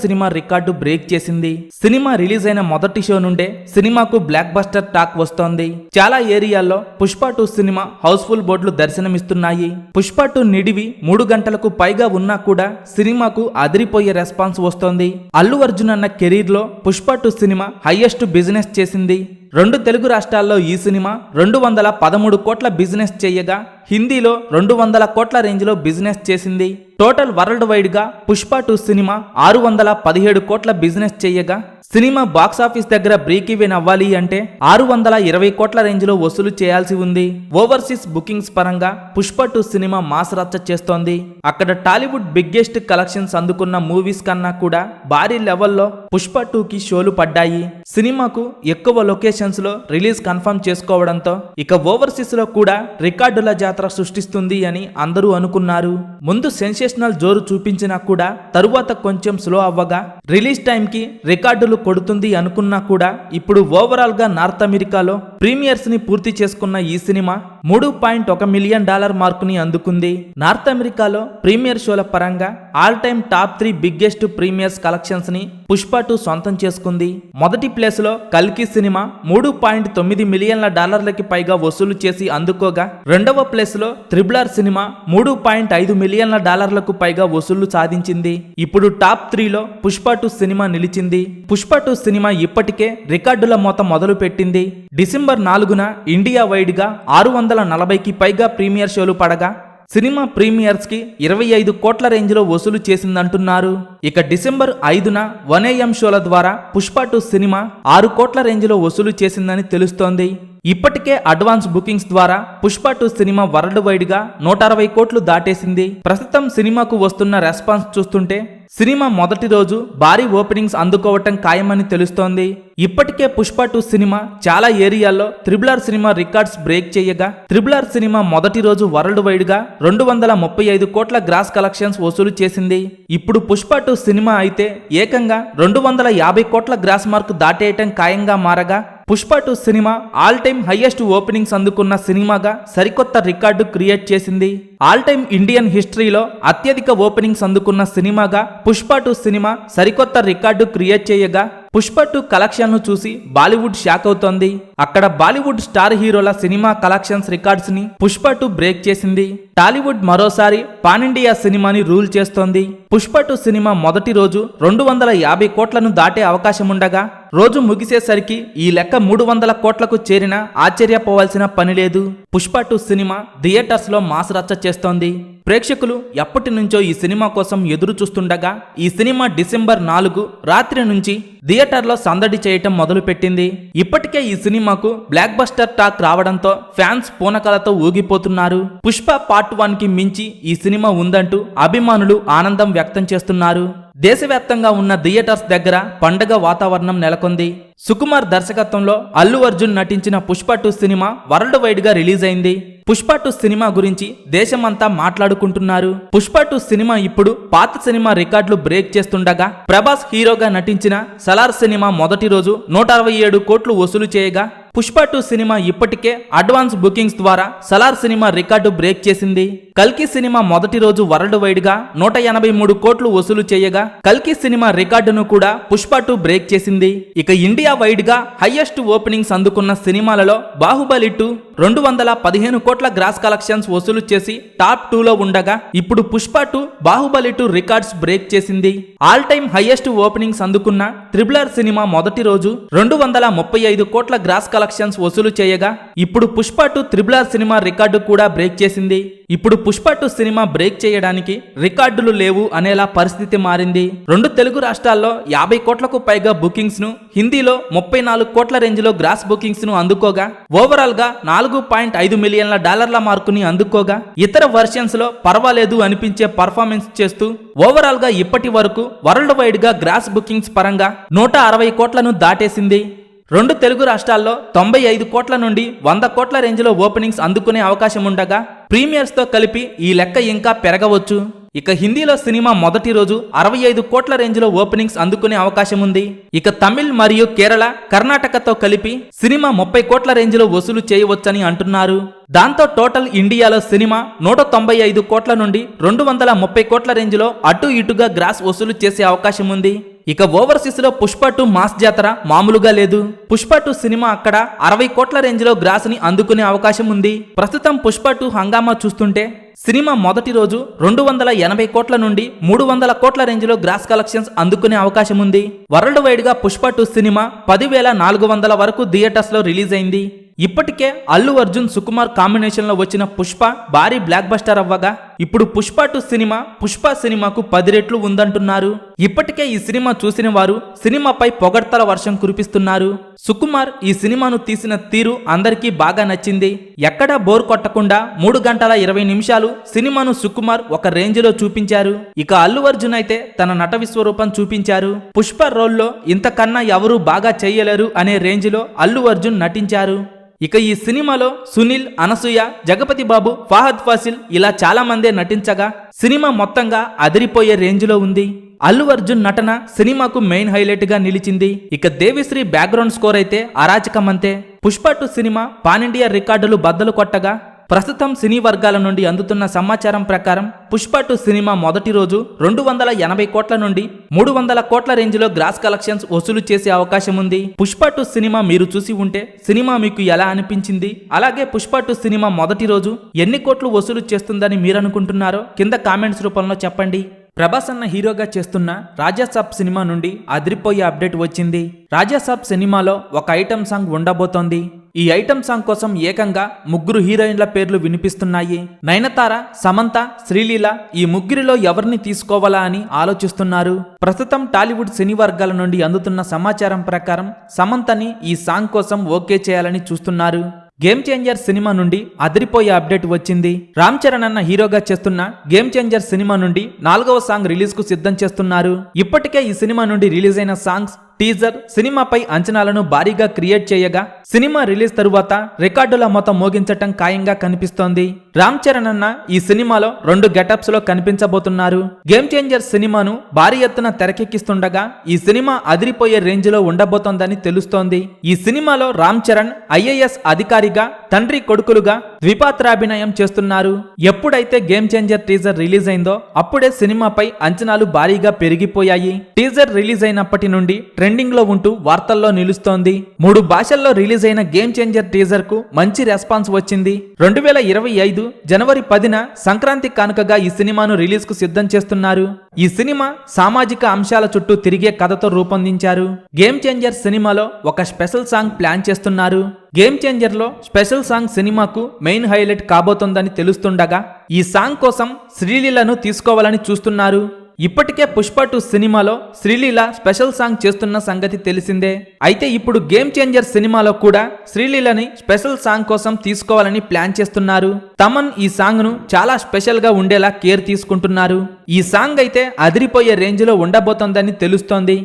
Cinema record break చేసింది. Cinema release అయిన మొదటి షో నుండే సినిమాకు బ్లాక్ బస్టర్ టాక్ వస్తోంది. చాలా ఏరియాల్లో పుష్ప 2 సినిమా హౌస్ఫుల్ బోర్డులు దర్శనమిస్తున్నాయి. పుష్ప 2 నిడివి 3 గంటలకు పైగా ఉన్నా కూడా సినిమాకు అదిరిపోయే రెస్పాన్స్ వస్తోంది. అల్లు అర్జున్ అన్న కెరీర్ లో పుష్ప 2 సినిమా హైయెస్ట్ బిజినెస్ చేసింది. 2 తెలుగు రాష్ట్రాల్లో ఈ సినిమా 213 కోట్ల బిజినెస్ చేయగా హిందీలో 200 కోట్ల రేంజ్లో బిజినెస్ చేసింది. టోటల్ వరల్డ్ వైడ్ గా పుష్ప 2 సినిమా 617 కోట్ల బిజినెస్ చేయగా సినిమా బాక్సాఫీస్ దగ్గర బ్రేక్ ఈవెన్ అవ్వాలి అంటే 620 కోట్ల రేంజ్లో వసూలు చేయాల్సి ఉంది. ఓవర్సీస్ బుకింగ్స్ పరంగా పుష్ప 2 సినిమా మాస్ రచ్చ చేస్తోంది. అక్కడ టాలీవుడ్ బిగ్గెస్ట్ కలెక్షన్స్ అందుకున్న మూవీస్ కన్నా కూడా భారీ లెవెల్లో పుష్ప 2కి షోలు పడ్డాయి. సినిమాకు ఎక్కువ లొకేషన్స్ లో రిలీజ్ కన్ఫర్మ్ చేసుకోవడంతో ఇక ఓవర్సీస్ లో కూడా రికార్డుల జాతర సృష్టిస్తుంది అని అందరూ అనుకున్నారు. ముందు సెన్సేషనల్ జోరు చూపించినా కూడా తరువాత కొంచెం స్లో అవ్వగా రిలీజ్ టైం కి రికార్డులు కొడుతుంది అనుకున్నా కూడా ఇప్పుడు ఓవరాల్ గా నార్త్ అమెరికాలో ప్రీమియర్స్ ని పూర్తి చేసుకున్న ఈ సినిమా $3.1 మిలియన్ మార్కుని అందుకుంది. నార్త్ అమెరికాలో ప్రీమియర్ షోల పరంగా all time top 3 biggest premieres collections ని పుష్ప 2 సొంతం చేసుకుంది. మొదటి ప్లేస్ లో కల్కి సినిమా $3.9 మిలియన్ల పైగా వసూలు చేసి అందుకోగా రెండవ ప్లేస్ లో RRR సినిమా $3.5 మిలియన్ల పైగా వసూళ్లు సాధించింది. ఇప్పుడు టాప్ 3 లో పుష్ప 2 సినిమా నిలిచింది. పుష్ప 2 సినిమా ఇప్పటికే రికార్డుల మోత మొదలు పెట్టింది. డిసెంబర్ 4న ఇండియా వైడ్ గా 640కి పైగా ప్రీమియర్ షోలు పడగా సినిమా ప్రీమియర్స్ కి 25 కోట్ల రేంజ్ లో వసూలు చేసిందంటున్నారు. ఇక డిసెంబర్ 5న 1 AM షోల ద్వారా పుష్ప 2 సినిమా 6 కోట్ల రేంజ్ లో వసూలు చేసిందని తెలుస్తోంది. ఇప్పటికే అడ్వాన్స్ బుకింగ్స్ ద్వారా పుష్ప 2 సినిమా వరల్డ్ వైడ్ గా 160 కోట్లు దాటేసింది. ప్రస్తుతం సినిమాకు వస్తున్న రెస్పాన్స్ చూస్తుంటే సినిమా మొదటి రోజు భారీ ఓపెనింగ్స్ అందుకోవటం ఖాయమని తెలుస్తోంది. ఇప్పటికే పుష్ప 2 సినిమా చాలా ఏరియాల్లో RRR సినిమా రికార్డ్స్ బ్రేక్ చేయగా RRR సినిమా మొదటి రోజు వరల్డ్ వైడ్ గా 235 కోట్ల గ్రాస్ కలెక్షన్స్ వసూలు చేసింది. ఇప్పుడు పుష్ప 2 సినిమా అయితే ఏకంగా 250 కోట్ల గ్రాస్ మార్క్ దాటేయటం ఖాయంగా మారగా పుష్ప 2 సినిమా ఆల్ టైమ్ హైయెస్ట్ ఓపెనింగ్స్ అందుకున్న సినిమాగా సరికొత్త రికార్డు క్రియేట్ చేసింది. ఆల్ టైమ్ ఇండియన్ హిస్టరీలో అత్యధిక ఓపెనింగ్స్ అందుకున్న సినిమాగా పుష్ప 2 సినిమా సరికొత్త రికార్డు క్రియేట్ చేయగా పుష్ప 2 కలెక్షన్ను చూసి బాలీవుడ్ షాక్ అవుతోంది. అక్కడ బాలీవుడ్ స్టార్ హీరోల సినిమా కలెక్షన్స్ రికార్డ్స్ ని పుష్ప 2 బ్రేక్ చేసింది. టాలీవుడ్ మరోసారి పాన్ ఇండియా సినిమాని రూల్ చేస్తోంది. పుష్ప 2 సినిమా మొదటి రోజు 250 కోట్లను దాటే అవకాశముండగా రోజు ముగిసేసరికి ఈ లెక్క 300 కోట్లకు చేరినా ఆశ్చర్యపోవాల్సిన పని లేదు. పుష్ప 2 సినిమా థియేటర్స్ లో మాస్ రచ్చ చేస్తోంది. ప్రేక్షకులు ఎప్పటి నుంచో ఈ సినిమా కోసం ఎదురు చూస్తుండగా ఈ సినిమా డిసెంబర్ 4 రాత్రి నుంచి థియేటర్లో సందడి చేయటం మొదలుపెట్టింది. ఇప్పటికే ఈ సినిమాకు బ్లాక్ బస్టర్ టాక్ రావడంతో ఫ్యాన్స్ పూనకలతో ఊగిపోతున్నారు. పుష్ప పార్ట్ 1కి మించి ఈ సినిమా ఉందంటూ అభిమానులు ఆనందం వ్యక్తం చేస్తున్నారు. దేశవ్యాప్తంగా ఉన్న థియేటర్స్ దగ్గర పండగ వాతావరణం నెలకొంది. సుకుమార్ దర్శకత్వంలో అల్లు అర్జున్ నటించిన పుష్ప 2 సినిమా వరల్డ్ వైడ్ గా రిలీజ్ అయింది. పుష్ప 2 సినిమా గురించి దేశమంతా మాట్లాడుకుంటున్నారు. పుష్ప 2 సినిమా ఇప్పుడు పాత సినిమా రికార్డులు బ్రేక్ చేస్తుండగా ప్రభాస్ హీరోగా నటించిన సలార్ సినిమా మొదటి రోజు 167 కోట్లు వసూలు చేయగా పుష్ప 2 సినిమా ఇప్పటికే అడ్వాన్స్ బుకింగ్స్ ద్వారా సలార్ సినిమా రికార్డు బ్రేక్ చేసింది. కల్కి సినిమా మొదటి రోజు వరల్డ్ వైడ్ గా 183 కోట్లు వసూలు చేయగా కల్కి సినిమా రికార్డును కూడా పుష్ప 2 బ్రేక్ చేసింది. ఇక ఇండియా వైడ్ గా హైయెస్ట్ ఓపెనింగ్స్ అందుకున్న సినిమాలలో బాహుబలి 2 215 కోట్ల గ్రాస్ కలెక్షన్స్ వసూలు చేసి టాప్ 2 లో ఉండగా ఇప్పుడు పుష్ప 2 బాహుబలి 2 రికార్డ్స్ బ్రేక్ చేసింది. ఆల్ టైమ్ హైయెస్ట్ ఓపెనింగ్స్ అందుకున్న RRR సినిమా మొదటి రోజు 235 కోట్ల గ్రాస్ కలెక్షన్స్ వసూలు చేయగా ఇప్పుడు పుష్ప 2 RRR సినిమా రికార్డు కూడా బ్రేక్ చేసింది. ఇప్పుడు పుష్ప 2 సినిమా బ్రేక్ చేయడానికి రికార్డులు లేవు అనేలా పరిస్థితి మారింది. 2 తెలుగు రాష్ట్రాల్లో 50 కోట్లకు పైగా బుకింగ్స్ ను, హిందీలో 34 కోట్ల రేంజ్ లో గ్రాస్ బుకింగ్స్ ను అందుకోగా ఓవరాల్ గా $4.5 మిలియన్ల మార్కుని అందుకోగా ఇతర వర్షన్స్ లో పర్వాలేదు అనిపించే పర్ఫార్మెన్స్ చేస్తూ ఓవరాల్ గా ఇప్పటి వరకు వరల్డ్ వైడ్ గా గ్రాస్ బుకింగ్స్ పరంగా 160 కోట్లను దాటేసింది. 2 తెలుగు రాష్ట్రాల్లో 95 కోట్ల నుండి 100 కోట్ల రేంజ్లో ఓపెనింగ్స్ అందుకునే అవకాశం ఉండగా ప్రీమియర్స్ తో కలిపి ఈ లెక్క ఇంకా పెరగవచ్చు. ఇక హిందీలో సినిమా మొదటి రోజు 65 కోట్ల రేంజ్ లో ఓపెనింగ్స్ అందుకునే అవకాశం ఉంది. ఇక తమిళ్ మరియు కేరళ, కర్ణాటకతో కలిపి సినిమా 30 కోట్ల రేంజ్ లో వసూలు చేయవచ్చని అంటున్నారు. దాంతో టోటల్ ఇండియాలో సినిమా 195 కోట్ల నుండి 230 కోట్ల రేంజ్ లో అటు ఇటుగా గ్రాస్ వసూలు చేసే అవకాశం ఉంది. ఇక ఓవర్సీస్ లో పుష్ప 2 మాస్ జాతర మామూలుగా లేదు. పుష్ప 2 సినిమా అక్కడ 60 కోట్ల రేంజ్ లో గ్రాస్ ని అందుకునే అవకాశం ఉంది. ప్రస్తుతం పుష్ప 2 హంగామా చూస్తుంటే సినిమా మొదటి రోజు 280 కోట్ల నుండి 300 కోట్ల రేంజ్ లో గ్రాస్ కలెక్షన్స్ అందుకునే అవకాశం ఉంది. వరల్డ్ వైడ్ గా పుష్ప 2 సినిమా 10,400 వరకు థియేటర్స్ లో రిలీజ్ అయింది. ఇప్పటికే అల్లు అర్జున్, సుకుమార్ కాంబినేషన్ లో వచ్చిన పుష్ప భారీ బ్లాక్ బస్టర్ అవ్వగా ఇప్పుడు పుష్ప 2 సినిమా పుష్ప సినిమాకు 10 రెట్లు ఉందంటున్నారు. ఇప్పటికే ఈ సినిమా చూసిన వారు సినిమాపై పొగడ్తల వర్షం కురిపిస్తున్నారు. సుకుమార్ ఈ సినిమాను తీసిన తీరు అందరికీ బాగా నచ్చింది. ఎక్కడా బోర్ కొట్టకుండా 3 గంటల 20 నిమిషాలు సినిమాను సుకుమార్ ఒక రేంజ్ లో చూపించారు. ఇక అల్లు అర్జున్ అయితే తన నట విశ్వరూపం చూపించారు. పుష్ప రోల్లో ఇంతకన్నా ఎవరూ బాగా చేయలేరు అనే రేంజ్ లో అల్లు అర్జున్ నటించారు. ఇక ఈ సినిమాలో సునీల్, అనసూయ, జగపతి బాబు, ఫహద్ ఫాసిల్ ఇలా చాలా మందే నటించగా సినిమా మొత్తంగా అదిరిపోయే రేంజ్ లో ఉంది. అల్లు అర్జున్ నటన సినిమాకు మెయిన్ హైలైట్ గా నిలిచింది. ఇక దేవిశ్రీ బ్యాక్గ్రౌండ్ స్కోర్ అయితే అరాచకమంతే. పుష్ప 2 సినిమా పాన్ ఇండియా రికార్డులు బద్దలు కొట్టగా ప్రస్తుతం సినీ వర్గాల నుండి అందుతున్న సమాచారం ప్రకారం పుష్ప 2 సినిమా మొదటి రోజు 280 కోట్ల నుండి 300 కోట్ల రేంజ్ లో గ్రాస్ కలెక్షన్స్ వసూలు చేసే అవకాశం ఉంది. పుష్ప 2 సినిమా మీరు చూసి ఉంటే సినిమా మీకు ఎలా అనిపించింది? అలాగే పుష్ప 2 సినిమా మొదటి రోజు ఎన్ని కోట్లు వసూలు చేస్తుందని మీరనుకుంటున్నారో కింద కామెంట్స్ రూపంలో చెప్పండి. ప్రభాస్ అన్న హీరోగా చేస్తున్న రాజాసాబ్ సినిమా నుండి అదిరిపోయే అప్డేట్ వచ్చింది. రాజాసాబ్ సినిమాలో ఒక ఐటమ్ సాంగ్ ఉండబోతోంది. ఈ ఐటమ్ సాంగ్ కోసం ఏకంగా 3 హీరోయిన్ల పేర్లు వినిపిస్తున్నాయి. నయనతార, సమంత, శ్రీలీల ఈ ముగ్గురిలో ఎవరిని తీసుకోవాలా అని ఆలోచిస్తున్నారు. ప్రస్తుతం టాలీవుడ్ సినీ వర్గాల నుండి అందుతున్న సమాచారం ప్రకారం సమంతని ఈ సాంగ్ కోసం ఓకే చేయాలని చూస్తున్నారు. గేమ్ చేంజర్ సినిమా నుండి అదిరిపోయే అప్డేట్ వచ్చింది. రామ్ చరణ్ అన్న హీరోగా చేస్తున్న గేమ్ చేంజర్ సినిమా నుండి 4వ సాంగ్ రిలీజ్ కు సిద్ధం చేస్తున్నారు. ఇప్పటికే ఈ సినిమా నుండి రిలీజ్ అయిన సాంగ్స్, టీజర్ సినిమాపై అంచనాలను భారీగా క్రియేట్ చేయగా సినిమా రిలీజ్ తరువాత రికార్డుల మొత్తం మోగించటం ఖాయంగా కనిపిస్తోంది. రామ్ చరణ్ అన్న ఈ సినిమాలో 2 గెటప్స్ లో కనిపించబోతున్నారు. గేమ్ చేంజర్ సినిమాను భారీ ఎత్తున తెరకెక్కిస్తుండగా ఈ సినిమా అదిరిపోయే రేంజ్ లో ఉండబోతోందని తెలుస్తోంది. ఈ సినిమాలో రామ్ చరణ్ ఐఏఎస్ అధికారిగా తండ్రి కొడుకులుగా ద్విపాత్రాభినయం చేస్తున్నారు. ఎప్పుడైతే గేమ్ చేంజర్ టీజర్ రిలీజ్ అయిందో అప్పుడే సినిమాపై అంచనాలు భారీగా పెరిగిపోయాయి. టీజర్ రిలీజ్ అయినప్పటి నుండి ట్రెండింగ్ లో ఉంటూ వార్తల్లో నిలుస్తోంది. 3 భాషల్లో రిలీజ్ అయిన గేమ్ చేంజర్ టీజర్ కు మంచి రెస్పాన్స్ వచ్చింది. 2025 జనవరి 10న సంక్రాంతి కానుకగా ఈ సినిమాను రిలీజ్ కు సిద్ధం చేస్తున్నారు. ఈ సినిమా సామాజిక అంశాల చుట్టూ తిరిగే కథతో రూపొందించారు. గేమ్ చేంజర్ సినిమాలో ఒక స్పెషల్ సాంగ్ ప్లాన్ చేస్తున్నారు. గేమ్ చేంజర్ లో స్పెషల్ సాంగ్ సినిమాకు మెయిన్ హైలైట్ కాబోతోందని తెలుస్తుండగా ఈ సాంగ్ కోసం శ్రీలీలను తీసుకోవాలని చూస్తున్నారు. ఇప్పటికే పుష్ప 2 సినిమాలో శ్రీలీల స్పెషల్ సాంగ్ చేస్తున్న సంగతి తెలిసిందే. అయితే ఇప్పుడు గేమ్ చేంజర్ సినిమాలో కూడా శ్రీలీలని స్పెషల్ సాంగ్ కోసం తీసుకోవాలని ప్లాన్ చేస్తున్నారు. తమన్ ఈ సాంగ్ ను చాలా స్పెషల్ గా ఉండేలా కేర్ తీసుకుంటున్నారు. ఈ సాంగ్ అయితే అదిరిపోయే రేంజ్ లో ఉండబోతోందని తెలుస్తోంది.